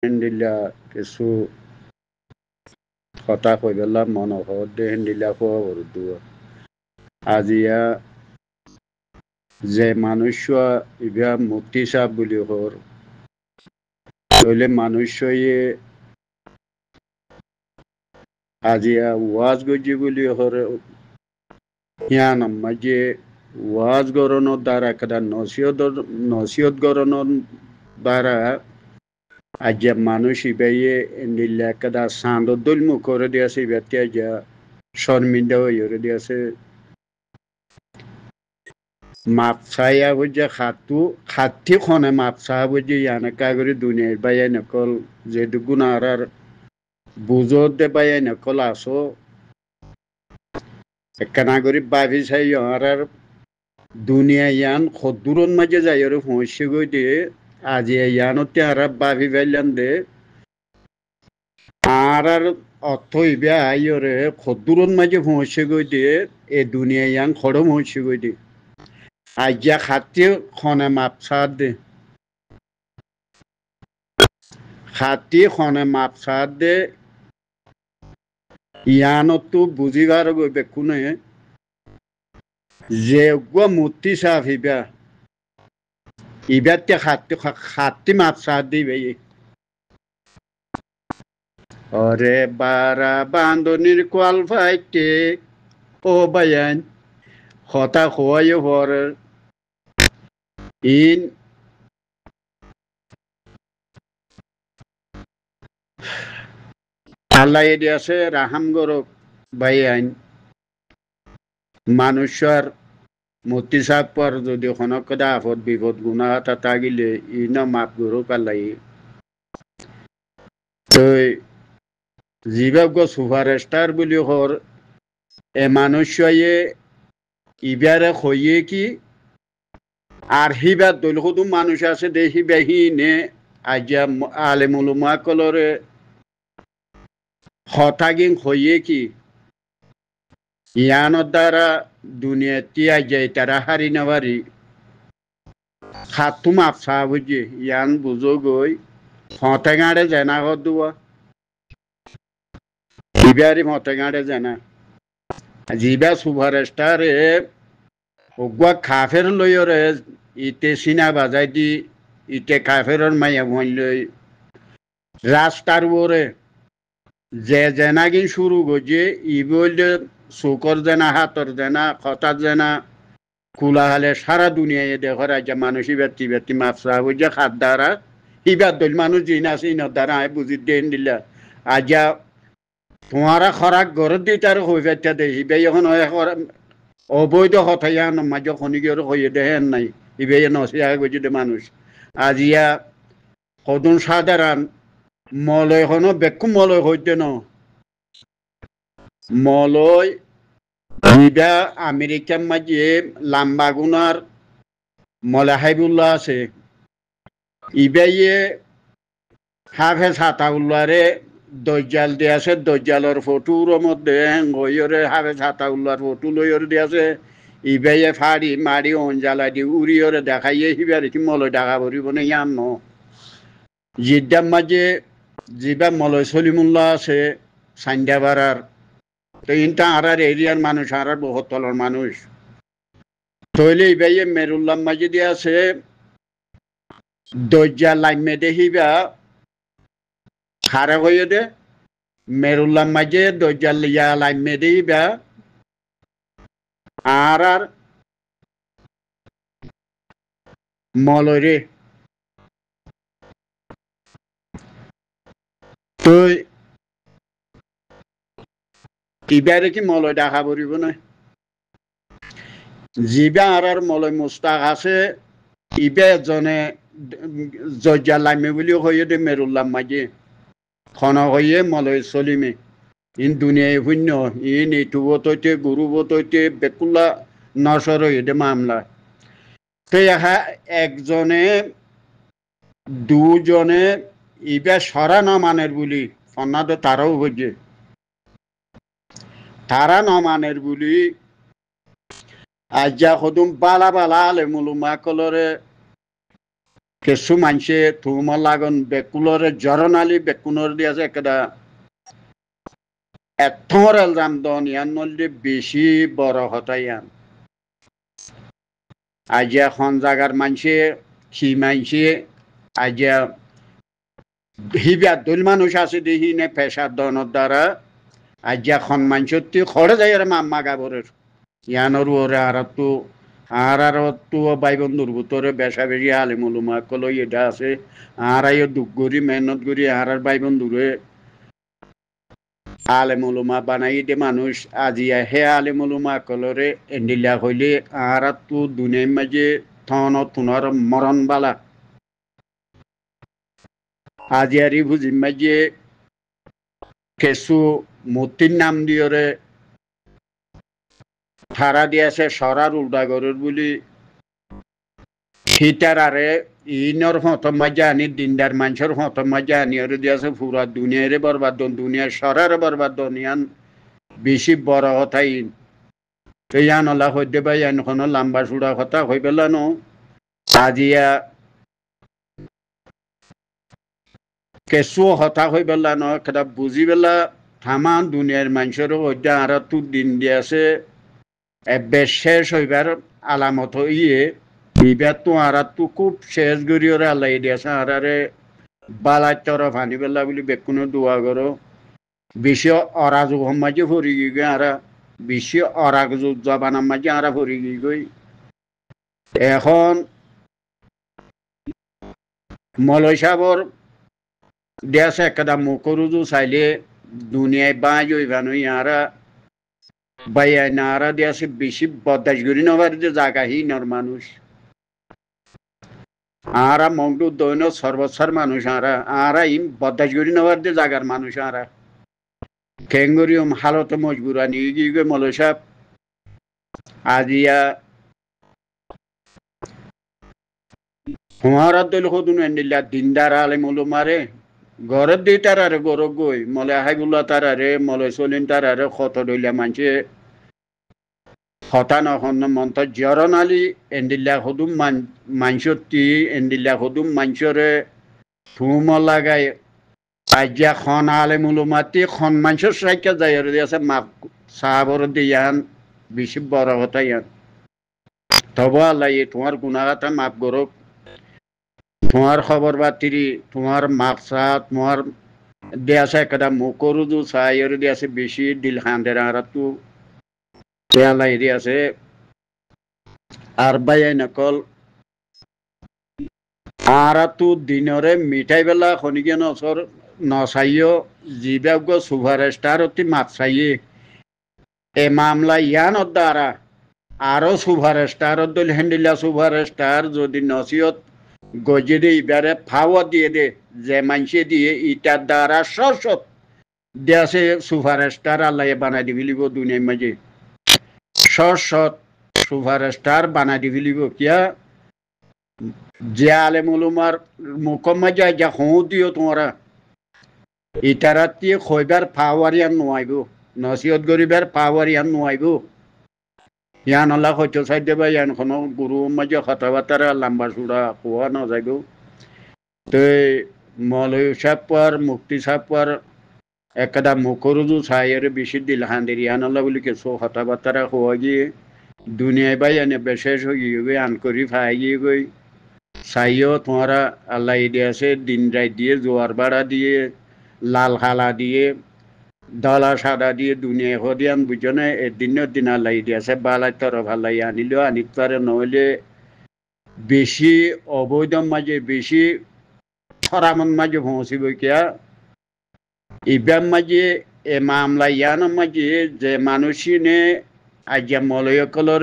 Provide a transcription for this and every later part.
হেন্দিলা কিছু কথা কৈ পেলাই মনোহৰ দে হেন্দিলা খোৱা বৰদু আজিয়া যে মানুষ্য ইভা মুক্তি চাপ বুলি হর তাহলে মানুষ্যয়ে আজিয়া ওয়াজ গজি বুলি হর ইয়ান মাঝে ওয়াজ গরনের দ্বারা একটা নসিহত গরনের দ্বারা আজ মানুষ ইবাইয়ে নিলে একটা সান্দুল মুখ করে দিয়েছে ইবাতে আজ শর্মিন্দা হয়ে দিয়েছে মাপসায়া বুঝে খাতি খনে মাপসা বুঝে ইয়ানকা করে দুনিয়ার বাইয়ে নকল যে গুনার বুঝত দে বাইয়ে নকল আসো একখানা করে ভাবি চাই আর দুনিয়া ইয়ান খদুরন মাঝে যাই আর পৌঁছে গই দিয়ে আজি ইয়ানতে আর ভাবি পাইলাম দে আর অর্থ ইবে আইরে খদুরন মাঝে পৌঁছে গই দিয়ে এ দুনিয়া ইয়ান খড় পৌঁছে গই দিয়ে আজ্ঞা খাতি খনে মাপসা দে খাতি খনে মাপসা দে ইয়ানতো বুঝিবার গই বেকুনে যে মূর্তি সাফ ইবাতে খাতি মাপসা দিবে ওরে বারা বান্ধনির কোয়াল ফাইতে ও বায়ান হতা খোয়াই হর ইন আল্লাহ এদি আছে রাহাম গরক বায়ান মানুষের মূর্তি সাপ পর যদি খনকদা আফত বিপদ গুণা হাতা তাগিলে ইন মাপ গরক আল্লাহ তো জীবাগ সুপারস্টার বুলি হর এ মানুষয়ে ইবারে হইয়ে কি আর হিবার দল শুধু মানুষ আছে দে হিবাহি নে আজ্ঞা আলেমুলুমা কলরে হতাগিং হইয়ে কি ইয়ানোর দ্বারা দুনিয়া তিয়া যায় তারা হারি নাবারি খাতুম আফসা বুঝি ইয়ান বুঝো গই হতেগাড়ে জেনা হদুয়া ইবারি হতেগাড়ে জেনা জিবা সুপারস্টারে ওগুয়া খাফের লইরে ইতে সিনা বাজাই দি ইতে কাফেরর মাইয়া ভন লই রাস্তার ওরে যে জেনাগি শুরু গজে ই বললে চোখর জেনা হাতর জেনা খতার জেনা খোলা হলে সারা দুনিয়ায় দেখর আজ মানুষ ব্যক্তি ব্যক্তি মাপসা বুঝে খাত দ্বারা ইবার দল মানুষ জিন আছে ইনর দ্বারা আয় বুঝি দেন দিলা আজ তোমারা খরাক ঘর দি তার হয়ে পেতে দে ইবে এখন অবৈধ হতাইয়া মাঝে খনিকের হয়ে দেহেন নাই ইবে নসিয়া গজি দে মানুষ আজিয়া কদন সাধারণ মলয় হনো বেকু মলয় হইতে ন মলয় ইবা আমেরিকার মাঝে লাম্বাগুনার মলাহাইবুল্লাহ আছে ইবাইয়ে হাফে সাতাউল্লারে দজ্জাল দিয়ে আছে দজ্জালর ফটোর মধ্যে গইরে হাফে সাতাউল্লার ফটো লইর দিয়ে আছে ইবাইয়ে ফাড়ি মারি অঞ্জালা দি উড়িয়রে দেখাইয়ে হিবার কি মলয় দেখা পড়িব না ইয়ান ন জিদ্দার মাঝে জিবা মলয় সলিমুল্লাহ আছে সান্ডাবাড়ার তো ইনটা আর এরিয়ার মানুষ আর বহুত তলর মানুষ তৈলে ইবাইয়ে মেরুল্লাহ মাঝে দিয়ে আছে দজ্জাল লাইমে দেখিবা খারা হয়ে দে মেরুল্লাহ মাঝে দজ্জাল ইয়া লাইমে দেখিবা আর মলরে তো ইবারে কি মলয় দেখা পড়িব না জিবা আর মলয় মুস্তাক আছে ইবে জনে দজ্জাল লাইমে বুলি হয়ে দে মেরুল্লাহ মাঝে খন হয়ে মলয় চলিমে ইন দুনিয়ায় শূন্য ইন ইটু বতইতে গুরু বতইতে বেকুল্লা নসর হয়ে দে মামলা তো একজনে দুজনে ইবে সরা না মানের বলি ফনাদ তারাও হইছে তারা না মানের বলি আজ্জা সদুম বালা বালা আলে মুলুমা কলরে কিছু মানুষে থুমা লাগন বেকুলরে জরনালি বেকুনর দিয়ে আছে একটা এথর এলজাম দন ইয়ান নলি বেশি বড় হতাইয়ান আজ এখন জাগার মানুষে সি মানুষে আজ হিবিয়া দুল মানুষ আছে দেখি নে পেশার দনের দ্বারা আজ এখন মানুষটি খড়ে যায় মাম্মা গাবরের ইয়ানোর ওরে আর তো ভাই বন্ধুর ভিতরে বেশা বেশি আলিমুলুমা কলো এটা আছে আর দুঃখ করি মেহনত করি আর ভাই বন্ধুরে আলিমুলুমা বানাই দে মানুষ আজিয়া হে আলিমুলুমা কলরে এন্ডিলা হইলে আর তো দুনিয়ার মাঝে থন তুনর মরণ বালা আজিয়ারি বুঝিম মাঝে কেসু মূর্তির নাম দিয়রে থারা দিয়েছে সরার উল্টা গরুর বলি হিটার আরে ইনর হতম মাঝে আনি দিনদার মানুষের হতম মাঝে আনি ওরে দিয়েছে পুরা দুনিয়ারে বরবাদ দুনিয়ার সরার বরবাদ ইয়ান বেশি বড় কথা ইন ইয়ান ওলা হইতে বা ইয়ান কোনো লম্বা চূড়া কথা হই পেলানো আজিয়া কেঁচু হতা হই পেলানো সেটা বুঝি পেলা থামা দুনিয়ার মানুষের হইতে আর তো দিন দিয়েছে এবার শেষ হইবার আলামত ইয়ে এবার তো আর তো খুব শেষ করি ওরা আল্লাহ দিয়েছে আর বালাই তরফ আনি পেলা বলে বেকুনো দোয়া করো বেশি অরাজক মাঝে ভরি গিয়ে আর বেশি অরাজক জবানার মাঝে আর ভরি গিয়ে এখন মলয় সাহর দেশে একটা মুখরুজু চাইলে দুনিয়ায় বাঁচ হইবানো ইয়ারা বাইয়া নারা দেশে বেশি বদাস করি নবার যে জায়গাহীনর মানুষ আরা মংডু দৈন সর্বস্বর মানুষ আরা ইম বদাস করি নবার যে জায়গার মানুষ আরা কেঙ্গুরিয়ম হালত মজবুরা নিয়ে গিয়ে মলয় সাহেব আজিয়া হুমারা দল হদুন এন্ডিল্লা দিনদার আলে মলো মারে ঘরের দিয়ে তারারে গরব গই মলে হাইগুলা তারারে মলে চলিন তারারে কত দইলা মানছে হতা নহন মন্ত জরন আলি এন্ডিল্লা হদুম মানসতি এন্ডিল্লা হদুম মানসরে থুম লাগাই আজ্ঞা খন আলে মলো মাতি খন মানসর সাইকা যায় আর আছে মাপ সাহাবর দিয়ান বেশি বড় হতা ইয়ান তবে আল্লাহ তোমার গুণাগাতা মাপ গরব তোমার খবর বাতিরি তোমার মাকসা তোমার দেশে একটা মুখরুজু চাইর দিয়েছে বেশি দিল হান্দের আর তো পেয়ালাই দিয়েছে আর বাইয়াই নকল আর তো দিনরে মিঠাই বেলা খনিকে নসর নচাইও যিবাগ সুপার স্টার অতি মাত চাইয়ে এ মামলা ইয়ানোর দ্বারা আরো সুপার স্টার দল হ্যান্ডিলা সুপার স্টার যদি নসিয়ত গজে দে এবারে ফাওয়া দিয়ে দে যে মানুষে দিয়ে ইটার দ্বারা সৎ দেশে সুপার স্টার আল্লাহ বানাই দি ফেলিব দুনিয়ার মাঝে সৎ সুপার স্টার বানাই দি ফেলিব কিয়া যে আলেমুলুমার মুখম মাঝে যা হৌ দিও তোমরা ইটারাতি খইবার ফাওয়ারিয়ান নোয়াইব নসিহত গরিবার ফাওয়ারিয়ান নোয়াইব ইয়ান আল্লাহ হয়তো চাই দেবা ইয়ান কোনো গুরু মাঝে কথা বার্তারা লম্বা চূড়া হওয়া না যাইব তো মলয় সাপার মুক্তি সাপার একটা মুখরুজু চাইয়ের বেশি দিল হান্দের ইয়ান আল্লাহ বলি কিছু কথা বার্তারা হওয়া গিয়ে দুনিয়ায় বাই এনে বিশেষ হয়ে গিয়ে আন করি ফাই গিয়ে গই চাইও তোমারা আল্লাহ দিয়েছে দিন রাত দিয়ে জোয়ার বাড়া দিয়ে লাল হালা দিয়ে দলা সাদা দিয়ে দুনিয়ায় হদিয়ান বুঝনে দিনের দিন আল্লাহ দিয়েছে বালাই তরফ আল্লাহ আনিল আনিত পারে নহলে বেশি অবৈধ মাঝে বেশি খরামন মাঝে পৌঁছিব কিয়া ইব্যাম মাঝে এ মামলা ইয়ানোর মাঝে যে মানুষিনে আজ্ঞা মলয়কলর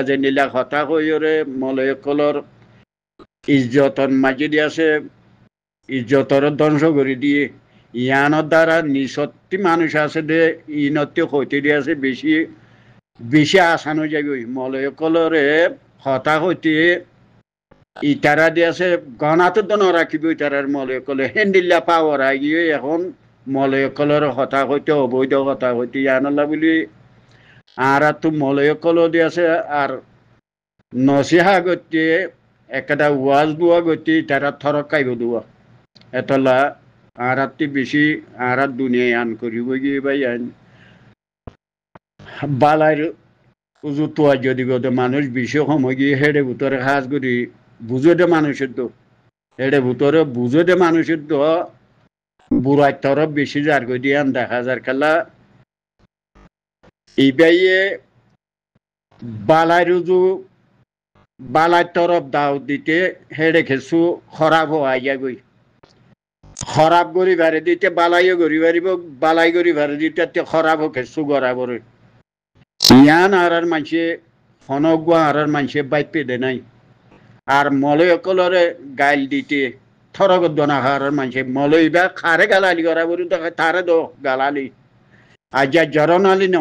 জেনিলা কথা কইরে মলয়কলর ইজ্জতর মাঝে দিয়েছে ইজ্জতর ধ্বংস করে দিয়ে ইয়ানোর দ্বারা নিঃসত্তি মানুষ আছে দে ইনত্তি হইতে দিয়েছে বেশি বেশি আসানো যাবে মলয়কলরে হতা হইতে ইটারা দিয়েছে গণাতে তো নরাখিব ইটারার মলয়কলে হেন্ডিল্লা পাওয়ার গিয়ে এখন মলয়কলর হতা হইতে অবৈধ হতা হইতে ইয়ানল্লা বলি আর তো মলয়কল দিয়েছে আর নসিহা করতে একটা ওয়াজ দুয়া গতি তারা থরক কাইব দুয়া এতলা আরাত্তি বেশি আরাত দুনিয়ায় আন করিব গিয়ে ভাই আইন বালার উজু তোয়া যদি গত মানুষ বেশি সময় গিয়ে হেডে ভিতরে সাজ করি বুঝোতে মানুষের তো হেডে ভিতরে বুঝোতে মানুষের তো বুড়ার তরফ বেশি যার গই দিয়ে দেখা যার খেলা ইবাইয়ে বালার উজু বালার তরফ দাও দিতে হেডে খেসু খরাব হওয়া গই খরাব করি ভারে দিতে বালাইও করি পারিব বালাই করি ভারে দিতে খরাব খেসু গড়াবরে ইয়ান আর মানুষে হনগুয়া আর মানুষে বাইক পেদে নাই আর মলয় কলরে গাইল দিতে থরক দনা হার মানুষে মলয় বা খারে গালালি করা বলি তো তারে দো গালালি আর যা জরনালি ন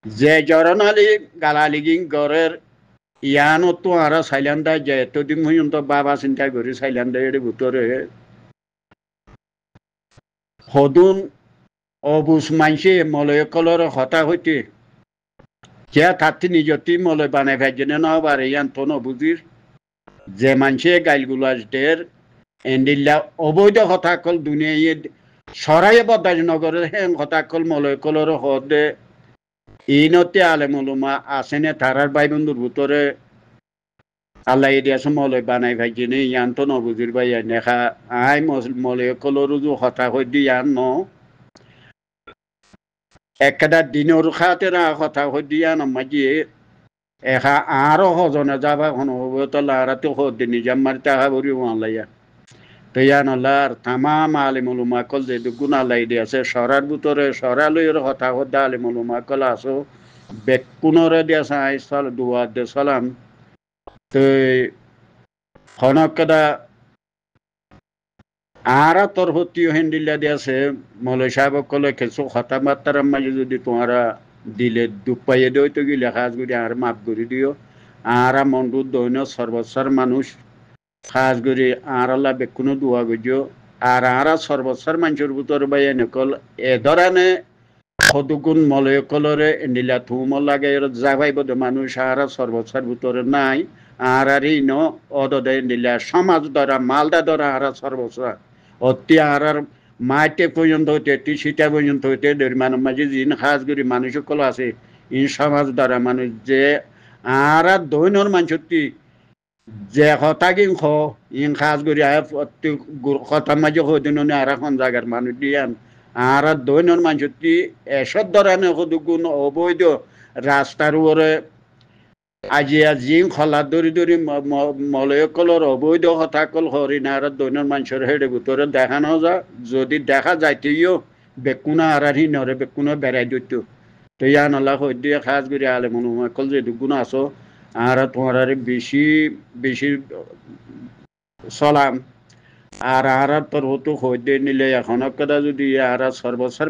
যে জরনালি গালালি গিং গরের ইয়ানো তো আর সাইলেন্ডা যে এতদিন পর্যন্ত বাবা চিন্তা করি সাইলেন্ডা এর ভিতরে সদুন অবুজ মানুষে মলয় কলর হতা হইতে কে থাকতে নিজতি মলয় বানাই ভাইজনে নবার ইয়ান তো নবুজির যে মানুষে গাইলগুলাসদের এন্ডিল্লা অবৈধ কথা কল দুনিয়ায় সরাই বদাজ নগরের হেন কথা কল মলয় কলর হদে ইনতে আলেমুলুমা আসেনে তারার ভাই বন্ধুর ভিতরে আল্লাহ দিয়াছে মলয় বানাই ভাইজনে ইয়ান তো নবুজির ভাই নেখা আই মলয় কলর হতা হই দি ইয়ান ন একটা দিনের খাতে না কথা হই দিয়া নমাজিয়ে এখা আরো হজনে যাবা হন হবতলা আরাতে হদ নিজাম মারি তাহা বরি ওয়ালাইয়া তো ইয়ান আল্লাহর তামাম আলিমুলুমা কল যে গুণা লাই দিয়াছে সরার ভিতরে সরালইর কথা হদ আলিমুলুমা কল আসো বেকুনরে দিয়াছে আইসাল দুয়া দে সালাম তো হনকদা আরা তোর হতিও হেন্ডিল্লা দিয়াছে মৌলাই সাহেব কলে কিছু কথাবার্তার মাঝে যদি তোমারা দিলে দুঃখ পাইয়ে দেয় তো গিলে কাজ করি আর মাফ করে দিও আরা মন্ডুর দৈন সর্বস্বর মানুষ কাজ করি আর আল্লাহ বেকুনো দোয়া গজিও আর আরা সর্বস্বর মানুষের ভিতর বাই এনেকল এ ধরানে সদুগুণ মলয় কলরে এন্ডিলা থুমল লাগে যাবাই বোধ মানুষ আরা সর্বস্বর ভিতরে নাই আর আর ন অদে এন্ডিলা সমাজ দ্বারা মালদা দ্বারা আরা সর্বস্বর অতি আর মাইতে পর্যন্ত হইতে টিসিটা পর্যন্ত হইতে মানুষ মাঝে যিনি সাজ করি মানুষ সকল আছে ই সমাজ দ্বারা মানুষ যে আর দৈনর মানুষটি যে কথা কিং খ ইন সাজ করি আয় প্রতি কথা মাঝে হইতে আর এখন জায়গার মানুষ দিয়ান আর দৈনর মানুষটি এসব ধরনের সদুগুণ অবৈধ রাস্তার উপরে আজিয়া জিং খলা দরি দরি মলয় কলর অবৈধ কথা কল হরিণার দৈনর মানুষের হেডে ভিতরে দেখানো যা যদি দেখা যাইতেও বেকুনা আর হিনরে বেকুনা বেড়াই দিত তো ইয়ান আল্লাহ হইতে খাস করে আলে মনে কল যে গুণ আসো আর তোমার বেশি বেশি সলাম আর তোর হতো হইতে নিলে এখন যদি আর সর্বসার